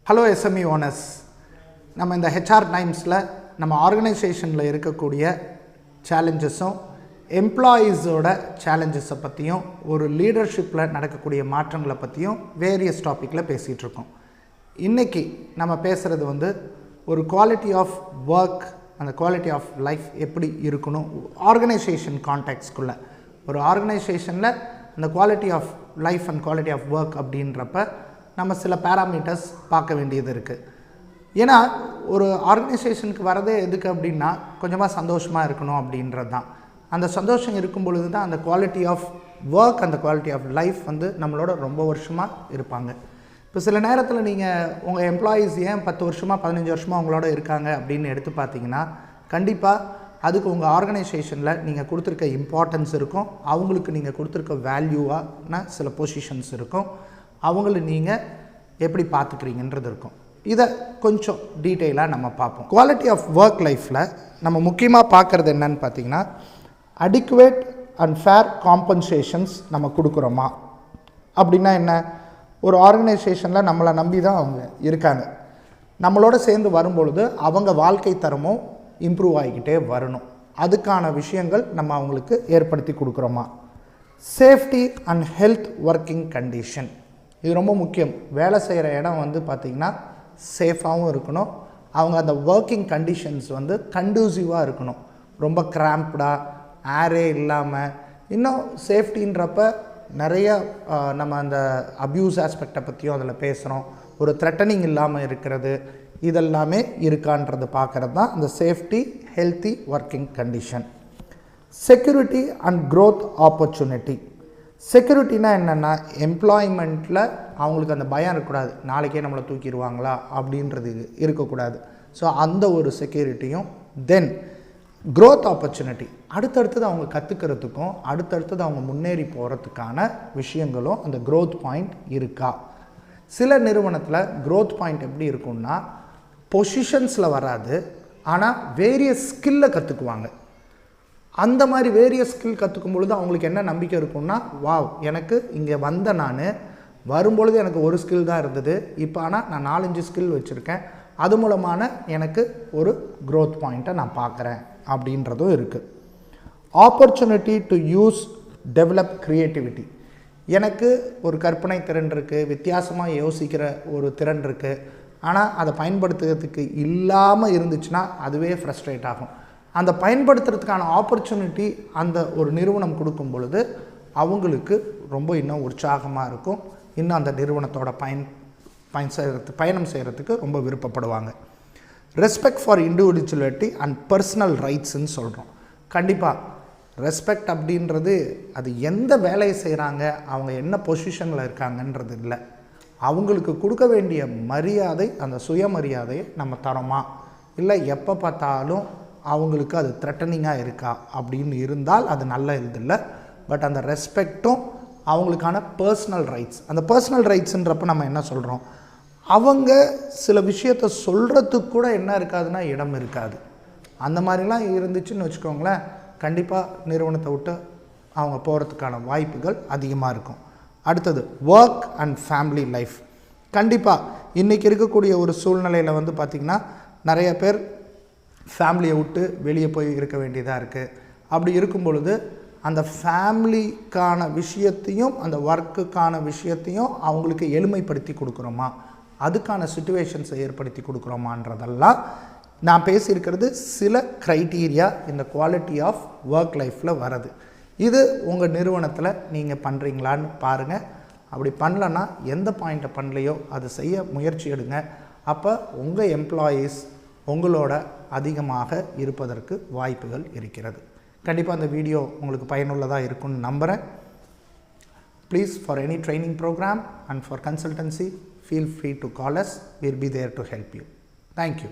Hello SME owners, நம்ம இந்த HR டைம்ஸில் நம்ம ஆர்கனைசேஷனில் இருக்கக்கூடிய சேலஞ்சஸும் எம்ப்ளாயீஸோட சேலஞ்சஸை பற்றியும் ஒரு லீடர்ஷிப்பில் நடக்கக்கூடிய மாற்றங்களை பற்றியும் வேரியஸ் டாப்பிக்கில் பேசிகிட்ருக்கோம். இன்றைக்கி நம்ம பேசுகிறது ஒரு குவாலிட்டி ஆஃப் ஒர்க், அந்த குவாலிட்டி ஆஃப் லைஃப் எப்படி இருக்கணும் ஆர்கனைசேஷன் கான்டெக்ட்ஸ்குள்ளே. ஒரு ஆர்கனைசேஷனில் அந்த quality of life and quality of work அப்படின்றப்ப நம்ம சில பேராமீட்டர்ஸ் பார்க்க வேண்டியது இருக்குது. ஏன்னா ஒரு ஆர்கனைசேஷனுக்கு வரதே எதுக்கு அப்படின்னா கொஞ்சமாக சந்தோஷமாக இருக்கணும் அப்படின்றது தான். அந்த சந்தோஷம் இருக்கும் பொழுது தான் அந்த குவாலிட்டி ஆஃப் ஒர்க், அந்த குவாலிட்டி ஆஃப் லைஃப் நம்மளோட ரொம்ப வருஷமாக இருப்பாங்க. இப்போ சில நேரத்தில் நீங்கள் உங்கள் எம்ப்ளாயீஸ் ஏன் 10 வருஷமாக 15 வருஷமாக உங்களோட இருக்காங்க அப்படின்னு எடுத்து பார்த்தீங்கன்னா கண்டிப்பாக அதுக்கு உங்கள் ஆர்கனைசேஷனில் நீங்கள் கொடுத்துருக்க இம்பார்ட்டன்ஸ் இருக்கும், அவங்களுக்கு நீங்கள் கொடுத்துருக்க வேல்யூவான சில பொசிஷன்ஸ் இருக்கும், அவங்கள நீங்கள் எப்படி பார்த்துக்கிறீங்கன்றது இருக்கும். இதை கொஞ்சம் டீட்டெயிலாக நம்ம பார்ப்போம். குவாலிட்டி ஆஃப் ஒர்க் லைஃப்பில் நம்ம முக்கியமாக பார்க்குறது என்னன்னு பார்த்தீங்கன்னா அடிக்குவேட் அண்ட் ஃபேர் காம்பன்சேஷன்ஸ் நம்ம கொடுக்குறோமா அப்படின்னா என்ன? ஒரு ஆர்கனைசேஷனில் நம்மளை நம்பி தான் அவங்க இருக்காங்க, நம்மளோட சேர்ந்து வரும்பொழுது அவங்க வாழ்க்கை தரமும் இம்ப்ரூவ் ஆகிக்கிட்டே வரணும். அதுக்கான விஷயங்கள் நம்ம அவங்களுக்கு ஏற்படுத்தி கொடுக்குறோமா? Safety and health working condition, இது ரொம்ப முக்கியம். வேலை செய்கிற இடம் பார்த்திங்கன்னா சேஃபாகவும் இருக்கணும், அவங்க அந்த ஒர்க்கிங் கண்டிஷன்ஸ் கண்டியூசிவாக இருக்கணும். ரொம்ப கிராம்ப்டாக ஏரே இல்லாமல், இன்னும் சேஃப்டின்றப்ப நிறைய நம்ம அந்த அப்யூஸ் ஆஸ்பெக்டை பற்றியும் அதில் பேசுகிறோம். ஒரு த்ரெட்டனிங் இல்லாமல் இருக்கிறது, இதெல்லாமே இருக்கான்றது பார்க்குறது தான் இந்த safety healthy working condition. Security and growth opportunity. செக்யூரிட்டினா என்னென்னா எம்ப்ளாய்மெண்ட்டில் அவங்களுக்கு அந்த பயம் இருக்கக்கூடாது, நாளைக்கே நம்மளை தூக்கிடுவாங்களா அப்படின்றது இருக்கக்கூடாது. ஸோ அந்த ஒரு செக்யூரிட்டியும். தென் க்ரோத் ஆப்பர்ச்சுனிட்டி, அடுத்தடுத்தது அவங்க கற்றுக்கிறதுக்கும் அடுத்தடுத்தது அவங்க முன்னேறி போகிறதுக்கான விஷயங்களும் அந்த க்ரோத் பாயிண்ட் இருக்கா? சில நிறுவனத்தில் க்ரோத் பாயிண்ட் எப்படி இருக்குன்னா பொசிஷன்ஸில் வராது, ஆனால் வேரியஸ் ஸ்கில்லை கற்றுக்குவாங்க. அந்த மாதிரி வேரியஸ் ஸ்கில் கற்றுக்கும் பொழுது அவங்களுக்கு என்ன நம்பிக்கை இருக்குன்னா, வாவ், எனக்கு இங்கே வந்த நான் வரும்பொழுது எனக்கு ஒரு ஸ்கில் தான் இருந்தது, இப்போ ஆனால் நான் 4-5 ஸ்கில் வச்சுருக்கேன், அது மூலமான எனக்கு ஒரு க்ரோத் பாயிண்ட்டை நான் பார்க்குறேன் அப்படின்றதும் இருக்குது. Opportunity to use develop creativity, எனக்கு ஒரு கற்பனை திறன் இருக்குது, வித்தியாசமாக யோசிக்கிற ஒரு திறன் இருக்குது, ஆனால் அதை பயன்படுத்துறதுக்கு இல்லாமல் இருந்துச்சுன்னா அதுவே ஃப்ரஸ்ட்ரேட் ஆகும். அந்த பயன்படுத்துறதுக்கான ஆப்பர்ச்சுனிட்டி அந்த ஒரு நிறுவனம் கொடுக்கும் பொழுது அவங்களுக்கு ரொம்ப இன்னும் உற்சாகமாக இருக்கும், இன்னும் அந்த நிறுவனத்தோட பயணம் செய்கிறதுக்கு ரொம்ப விருப்பப்படுவாங்க. Respect for individuality and personal ரைட்ஸ்ன்னு சொல்கிறோம். கண்டிப்பாக ரெஸ்பெக்ட் அப்படின்றது அது எந்த வேலையை செய்கிறாங்க, அவங்க என்ன பொசிஷனில் இருக்காங்கன்றது இல்லை, அவங்களுக்கு கொடுக்க வேண்டிய மரியாதை, அந்த சுயமரியாதையை நம்ம தரோமா, இல்லை எப்போ பார்த்தாலும் அவங்களுக்கு அது த்ரெட்டனிங்காக இருக்கா அப்படின்னு இருந்தால் அது நல்ல இல்லை. பட் அந்த ரெஸ்பெக்டும் அவங்களுக்கான பர்சனல் ரைட்ஸ், அந்த பர்சனல் ரைட்ஸுன்றப்ப நம்ம என்ன சொல்கிறோம், அவங்க சில விஷயத்தை சொல்கிறதுக்கு கூட என்ன இருக்காதுன்னா இடம் இருக்காது. அந்த மாதிரிலாம் இருந்துச்சுன்னு வச்சுக்கோங்களேன், கண்டிப்பாக நிறுவனத்தை விட்டு அவங்க போகிறதுக்கான வாய்ப்புகள் அதிகமாக இருக்கும். அடுத்தது ஒர்க் அண்ட் ஃபேமிலி லைஃப். கண்டிப்பாக இன்றைக்கி இருக்கக்கூடிய ஒரு சூழ்நிலையில் பார்த்திங்கன்னா நிறைய பேர் ஃபேமிலியை விட்டு வெளியே போய் இருக்க வேண்டியதாக இருக்குது. அப்படி இருக்கும் பொழுது அந்த ஃபேமிலிக்கான விஷயத்தையும் அந்த ஒர்க்குக்கான விஷயத்தையும் அவங்களுக்கு எளிமைப்படுத்தி கொடுக்குறோமா, அதுக்கான சிச்சுவேஷன்ஸை ஏற்படுத்தி கொடுக்குறோமான்றதெல்லாம் நான் பேசியிருக்கிறது சில க்ரைட்டீரியா இந்த குவாலிட்டி ஆஃப் ஒர்க் லைஃப்பில் வருது. இது உங்கள் நிறுவனத்தில் நீங்கள் பண்ணுறீங்களான்னு பாருங்கள். அப்படி பண்ணலன்னா எந்த பாயிண்ட்டை பண்ணலையோ அது செய்ய முயற்சி எடுங்க. அப்போ உங்கள் எம்ப்ளாயீஸ் உங்களோட அதிகமாக இருப்பதற்கு வாய்ப்புகள் இருக்கிறது. கண்டிப்பாக அந்த வீடியோ உங்களுக்கு பயனுள்ளதாக இருக்கும்னு நம்புகிறேன். Please, for any training program and for consultancy, feel free to call us. We'll be there to help you. Thank you.